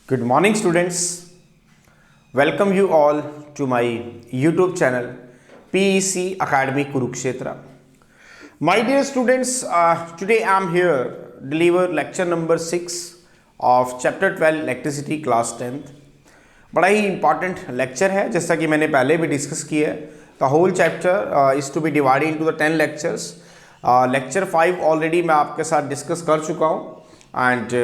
Good morning, students. Welcome you all to my YouTube channel PEC Academy Kurukshetra. My dear students, today I am here deliver lecture number 6 of chapter 12 electricity class 10th. बड़ा ही important lecture है, जैसा कि मैंने पहले भी discuss किया है. The whole chapter is to be divided into the 10 lectures. Lecture 5 already मैं आपके साथ डिस्कस कर चुका हूँ and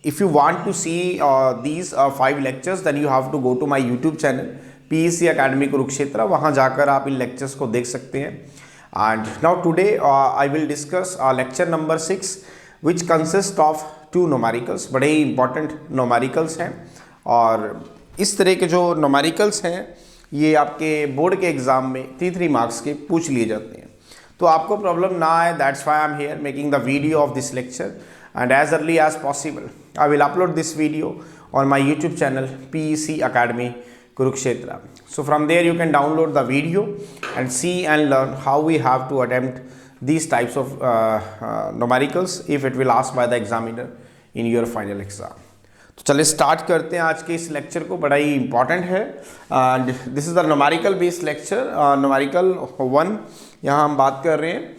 if you want to see these 5 lectures then you have to go to my YouTube channel PEC Academy Kurukshetra. वहाँ जाकर आप इन lectures को देख सकते हैं. And now today I will discuss lecture number 6 which consists of 2 numericals. बड़े ही important numericals हैं और इस तरह के जो numericals हैं ये आपके बोर्ड के एग्ज़ाम में 3 मार्क्स के पूछ लिए जाते हैं. तो आपको प्रॉब्लम ना आए, that's why I am here making the video of this lecture. And as early as possible I will upload this video on my YouTube channel PEC Academy Kurukshetra. So from there you can download the video and see and learn how we have to attempt these types of numericals if it will asked by the examiner in your final exam. तो चलिए start करते हैं आज के इस lecture को. बड़ा ही important है. This is the numerical based lecture. Numerical 1 यहाँ हम बात कर रहे हैं.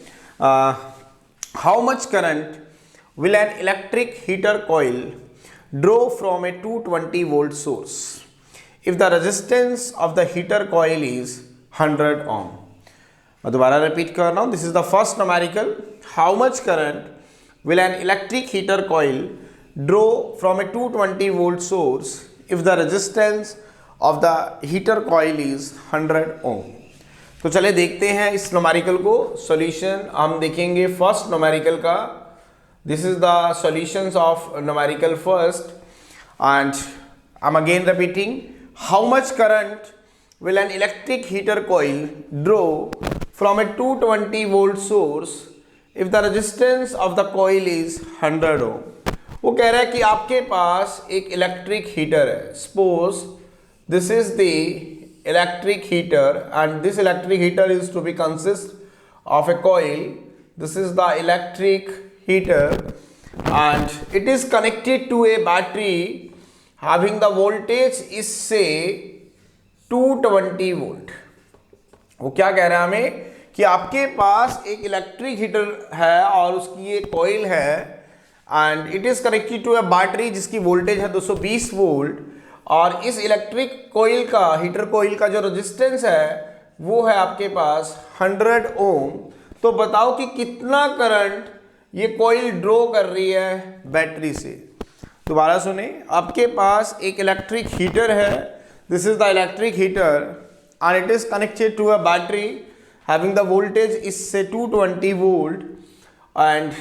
How much current will an electric heater coil draw from a 220 volt source if the resistance of the heater coil is 100 ohm. मैं दोबारा रिपीट कर रहा हूँ. This is the first numerical. How much current will an electric heater coil draw from a 220 volt source if the resistance of the heater coil is 100 ohm. तो चले देखते हैं इस न्यूमेरिकल को. सॉल्यूशन हम देखेंगे फर्स्ट न्यूमेरिकल का. This is the solutions of numerical first and I'm again repeating. How much current will an electric heater coil draw from a 220 volt source if the resistance of the coil is 100 ohm? वो कह रहा है कि आपके पास एक electric heater है. Suppose this is the electric heater and this electric heater is to be consist of a coil. This is the electric heater and it is connected to a battery having the voltage is say 220 volt. वो क्या कह रहा है हमें कि आपके पास एक इलेक्ट्रिक हीटर है और उसकी ये कॉइल है and it is connected to a battery जिसकी वोल्टेज है 220 वोल्ट और इस इलेक्ट्रिक कॉइल का हीटर कॉइल का जो रेजिस्टेंस है वो है आपके पास 100 ओम. तो बताओ कि कितना करंट ये कॉइल ड्रॉ कर रही है बैटरी से. दोबारा सुने. आपके पास एक इलेक्ट्रिक हीटर है. This is the electric heater and it is connected to a battery having the voltage इससे 220 वोल्ट एंड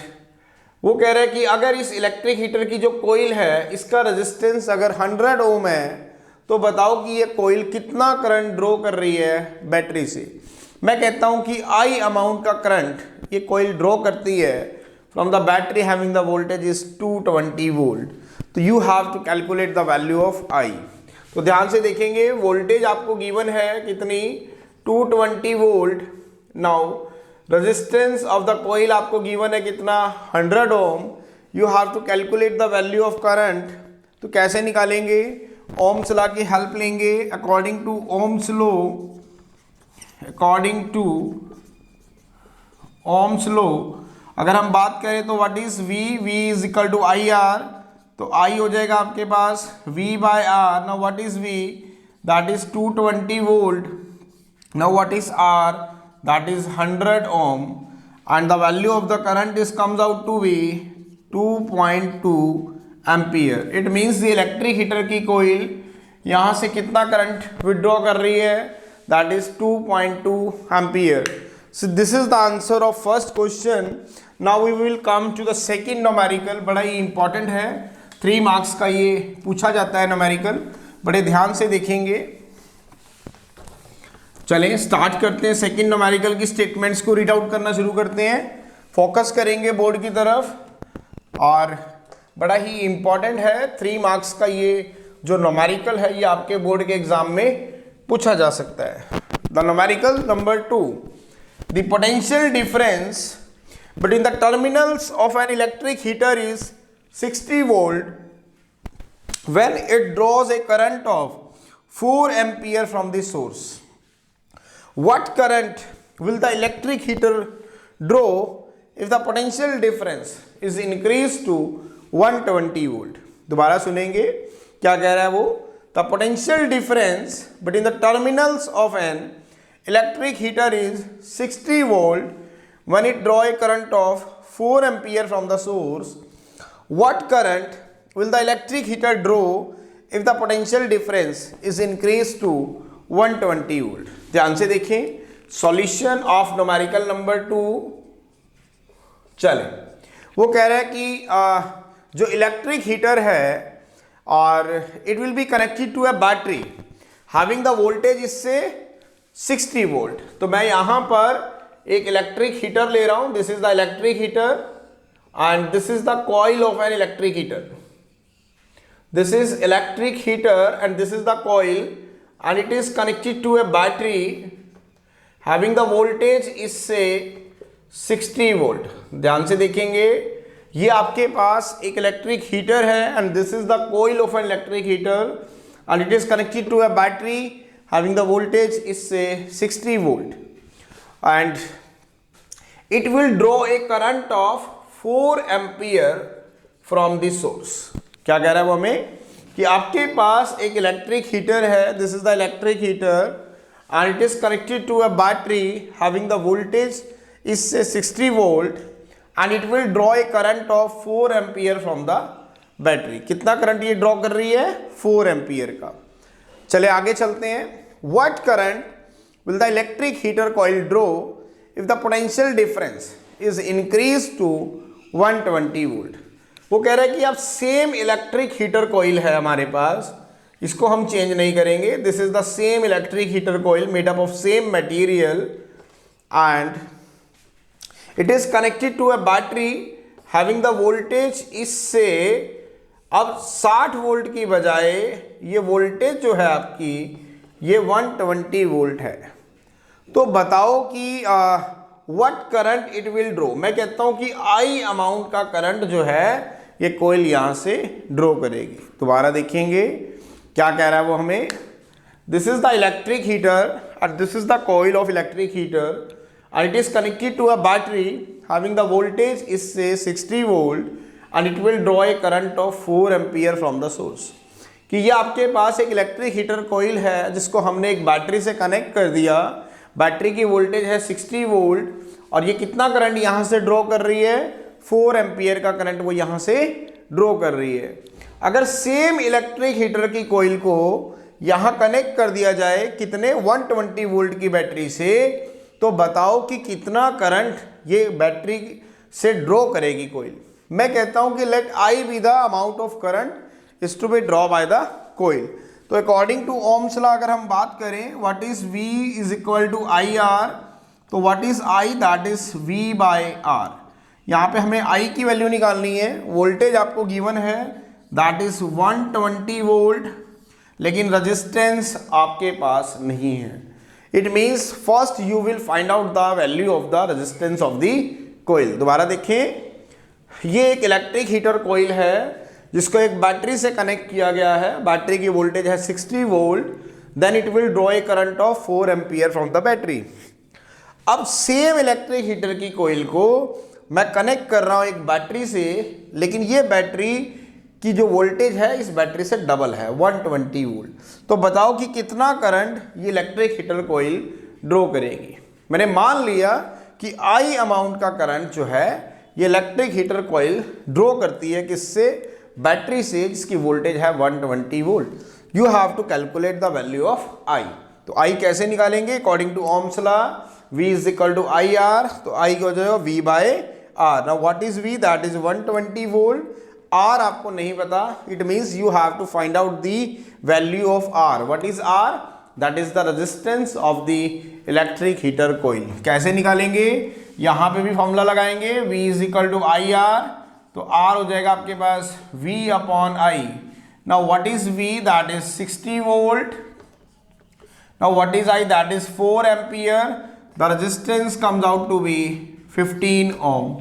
वो कह रहे हैं कि अगर इस इलेक्ट्रिक हीटर की जो कॉइल है इसका रेजिस्टेंस अगर 100 ओम है तो बताओ कि ये कॉइल कितना करंट ड्रॉ कर रही है बैटरी से. मैं कहता हूं कि आई अमाउंट का करंट ये कॉइल ड्रॉ करती है from the battery having the voltage is 220 volt. तो you have to calculate the value of I. तो ध्यान से देखेंगे. वोल्टेज आपको गिवन है कितनी 220 volt. Now resistance of the coil आपको गिवन है कितना 100 ohm. You have to calculate the value of current. तो कैसे निकालेंगे? ओम्स लॉ की हेल्प लेंगे. According to Ohm's law, according to Ohm's law अगर हम बात करें तो what is V is equal to IR. तो I हो जाएगा आपके पास V by R. Now what is V? That is 220 volt. Now what is R? That is 100 ohm and the value of the current is comes out to be 2.2 ampere. It means the electric heater की coil यहाँ से कितना current withdraw कर रही है? That is 2.2 ampere. So this is the answer of first question. Now we will come to the second numerical. बड़ा ही important है. 3 marks का ये पूछा जाता है numerical. बड़े ध्यान से देखेंगे. चलें स्टार्ट करते हैं. सेकेंड numerical की स्टेटमेंट्स को रीड आउट करना शुरू करते हैं. फोकस करेंगे बोर्ड की तरफ और बड़ा ही इंपॉर्टेंट है. 3 मार्क्स का ये जो numerical है ये आपके बोर्ड के एग्जाम में पूछा जा सकता है. The numerical number 2. The potential difference between the terminals of an electric heater is 60 volt when it draws a current of 4 ampere from the source, what current will the electric heater draw if the potential difference is increased to 120 volt? दोबारा सुनेंगे क्या कह रहा है वो. The potential difference between the terminals of an electric heater is 60 volt when it draw a current of 4 ampere from the source. What current will the electric heater draw if the potential difference is increased to 120 volt? ध्यान से देखें. Solution of numerical number 2. चले, वो कह रहा है कि जो इलेक्ट्रिक हीटर है और it will be connected to a battery having the voltage इससे 60 वोल्ट. तो मैं यहां पर एक इलेक्ट्रिक हीटर ले रहा हूं. This is the electric heater and this is the coil of an electric heater. This is electric heater and this is the coil and it is connected to a battery having the voltage इससे 60 volt. ध्यान से देखेंगे, ये आपके पास एक electric heater है and this is the coil of an electric heater and it is connected to a battery having the voltage इससे 60 volt and it will draw a current of 4 ampere from the source. क्या कह रहा है वो हमें कि आपके पास एक इलेक्ट्रिक हीटर है. This is the electric heater and it is connected to a battery having the voltage इससे 60 volt and it will draw a current of 4 ampere from the battery. कितना करंट ये ड्रॉ कर रही है? 4 ampere का. चले आगे चलते हैं. What current will the electric heater coil draw if the potential difference is increase to 120 volt. वो कह रहा है कि अब सेम इलेक्ट्रिक हीटर कॉइल है हमारे पास, इसको हम चेंज नहीं करेंगे. This is the same electric heater coil made up of same material and it is connected to a battery having the voltage इससे अब 60 वोल्ट की बजाय ये वोल्टेज जो है आपकी ये 120 वोल्ट है. तो बताओ कि what current it will draw. मैं कहता हूं कि आई अमाउंट का करंट जो है ये कॉइल यहां से ड्रॉ करेगी. दोबारा देखेंगे क्या कह रहा है वो हमें. This is the electric heater and this is the coil of electric heater and it is connected to a battery having the voltage is say 60 volt and it will draw a current of 4 ampere from the source. कि ये आपके पास एक electric heater coil है जिसको हमने एक battery से कनेक्ट कर दिया. बैटरी की वोल्टेज है 60 वोल्ट और ये कितना करंट यहाँ से ड्रॉ कर रही है? 4 एम्पियर का करंट वो यहाँ से ड्रॉ कर रही है. अगर सेम इलेक्ट्रिक हीटर की कॉइल को यहाँ कनेक्ट कर दिया जाए कितने 120 वोल्ट की बैटरी से, तो बताओ कि कितना करंट ये बैटरी से ड्रॉ करेगी कॉइल. मैं कहता हूं कि let I be the amount of current is to be draw by the coil. तो अकॉर्डिंग टू ओम्स लॉ अगर हम बात करें what is V is equal to I R, तो what is I that is V by R. यहाँ पे हमें I की वैल्यू निकालनी है. वोल्टेज आपको गिवन है दैट इज 120 वोल्ट लेकिन रजिस्टेंस आपके पास नहीं है. It means first you will find out the value of the resistance of the coil. दोबारा देखें, ये एक इलेक्ट्रिक हीटर कॉइल है जिसको एक बैटरी से कनेक्ट किया गया है. बैटरी की वोल्टेज है 60 volt. Then it will draw a current of 4 ampere from the battery. अब सेम इलेक्ट्रिक हीटर की कॉइल को मैं कनेक्ट कर रहा हूं एक बैटरी से, लेकिन ये बैटरी की जो वोल्टेज है इस बैटरी से डबल है 120 वोल्ट. तो बताओ कि कितना करंट ये इलेक्ट्रिक हीटर कॉइल ड्रॉ करेगी. मैंने मान लिया कि आई अमाउंट का करंट जो है ये इलेक्ट्रिक हीटर कॉइल ड्रॉ करती है किससे? बैटरी से जिसकी वोल्टेज है 120 volt. You have to calculate the value of I. तो आई कैसे निकालेंगे? According to Ohm's law V is equal to I R. तो आई को जो है V by R. Now what is V? That is 120 volt. R आपको नहीं पता. It means you have to find out the value of R. What is R? That is the resistance of the electric heater coil. कैसे निकालेंगे? यहां पे भी formula लगाएंगे. V is equal to I R. तो R हो जाएगा आपके पास V upon I. Now what is V? That is 60 volt. Now what is I? That is 4 ampere. The resistance comes out to be 15 ohm.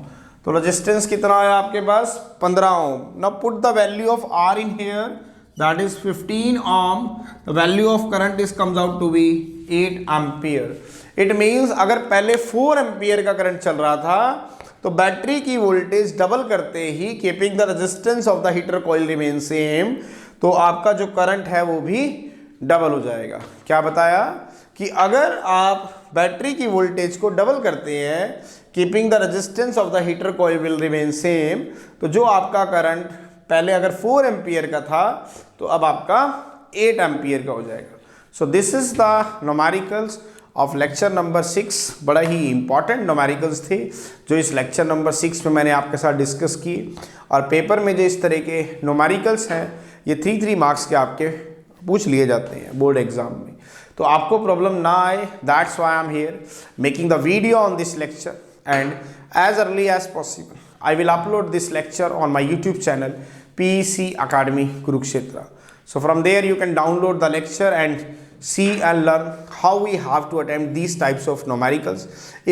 तो resistance कितना है आपके पास? 15 ohm. Now put the value of R in here. that is 15 ohm, the value of current is comes out to be 8 ampere. It means अगर पहले 4 ampere का current चल रहा था तो बैटरी की वोल्टेज डबल करते ही keeping the resistance of the heater coil remain same, तो आपका जो करंट है वो भी डबल हो जाएगा। क्या बताया कि अगर आप बैटरी की वोल्टेज को डबल करते हैं keeping the resistance of the heater coil will remain same, तो जो आपका करंट पहले अगर 4 एम्पियर का था तो अब आपका 8 एम्पियर का हो जाएगा। So this is the numericals of lecture number 6। बड़ा ही इंपॉर्टेंट न्यूमेरिकल्स थे जो इस लेक्चर नंबर 6 में मैंने आपके साथ डिस्कस किए, और पेपर में जो इस तरह के न्यूमेरिकल्स हैं ये 3 मार्क्स के आपके पूछ लिए जाते हैं बोर्ड एग्जाम में, तो आपको प्रॉब्लम ना आए, that's why I am here making the video on this lecture, and as early as possible I will upload this lecture on my YouTube channel PEC Academy Kurukshetra. So from there you can download the lecture and see and learn how we have to attempt these types of numericals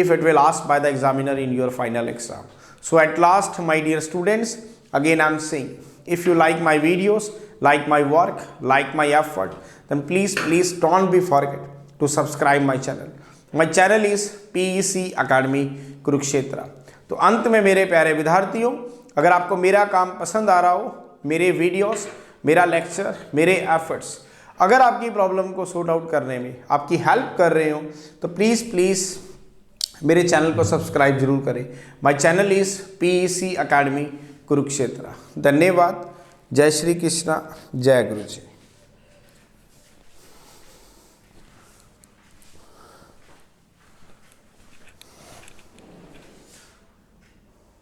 if it will asked by the examiner in your final exam. So at last, my dear students, again I am saying, if you like my videos, like my work, like my effort, then please don't be forget to subscribe my channel. My channel is PEC Academy Kurukshetra. तो अंत में मेरे प्यारे विद्यार्थियों, अगर आपको मेरा काम पसंद आ रहा हो, मेरे वीडियोस, मेरा लेक्चर, मेरे एफर्ट्स अगर आपकी प्रॉब्लम को सॉर्ट आउट करने में आपकी हेल्प कर रहे हो, तो प्लीज़ मेरे चैनल को सब्सक्राइब जरूर करें। My channel is PEC academy Kurukshetra. धन्यवाद। जय श्री कृष्णा, जय गुरु जी।